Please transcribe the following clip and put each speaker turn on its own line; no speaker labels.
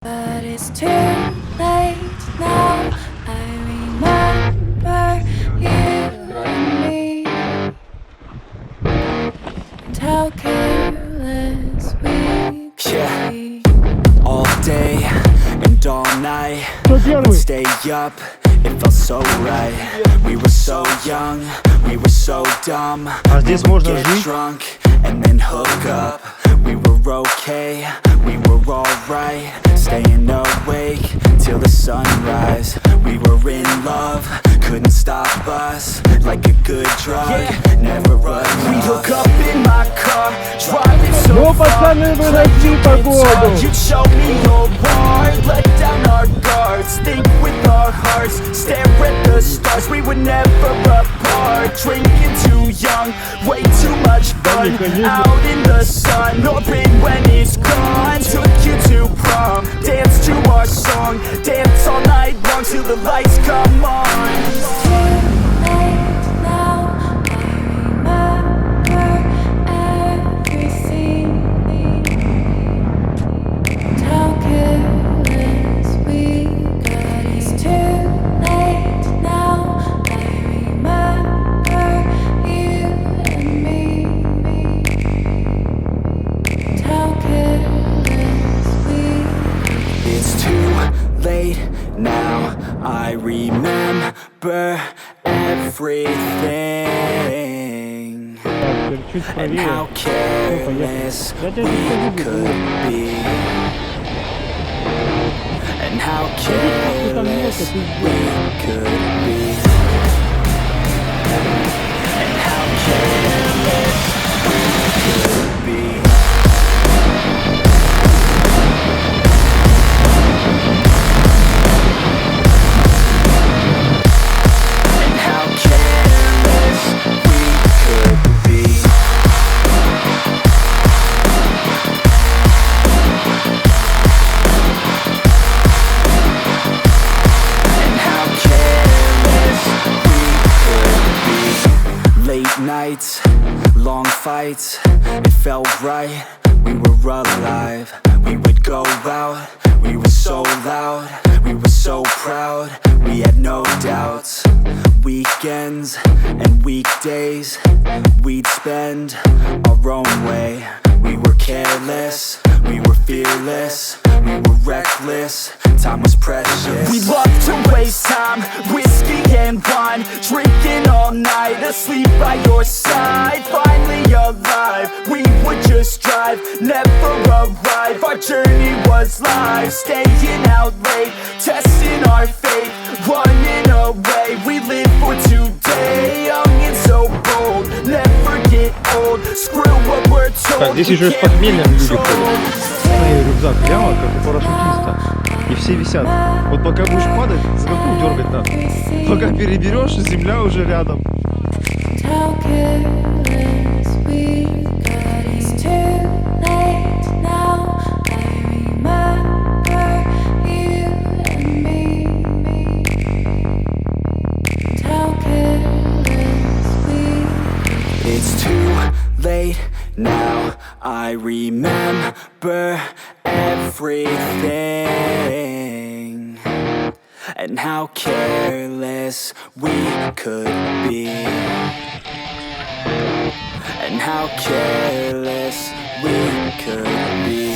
But it's too late now. I remember you and me, and how careless we could be.
All day and all night, we'd stay up, it felt so right. We were so young, we were so dumb.
Здесь можно
Get
жить.
drunk and then hook up. We were okay, we were alright. Staying awake till the sunrise. We were in love, couldn't stop us. Like a good drug, never enough. We hook up in my car, driving so
Ну,
far.
пацаны, вы нашли погоду.
You'd show me your heart, let down our guards. Think with our hearts, stare at the stars. We were never apart, drinking too young, way too much fun. Out in the sun, open when it's gone. Took you to prom, dance to our song. Dance all night long till the lights come on. Now I remember everything and how careless we could be, and how careless we could be, and how careless we could be. Nights, long fights, it felt right, we were alive. We would go out, we were so loud, we were so proud, we had no doubts. Weekends and weekdays, we'd spend our own way. We were careless, we were fearless, we were reckless, time was precious. We loved to waste time, whiskey and wine, drinking all night, asleep by your side. Finally alive, we would just drive, never arrive. Our journey was life, staying out late, testing our fate, running away. We live for today, young and so bold, never get old. Screw what we're told.
Так, здесь еще и с похмельем люди ходят. Смотри, рюкзак прямо, как у парашютиста. И все висят. Вот пока будешь падать, за какую дергать надо. Пока переберешь, земля уже рядом.
It's too late now, I remember everything and how careless we could be, and how careless we could be.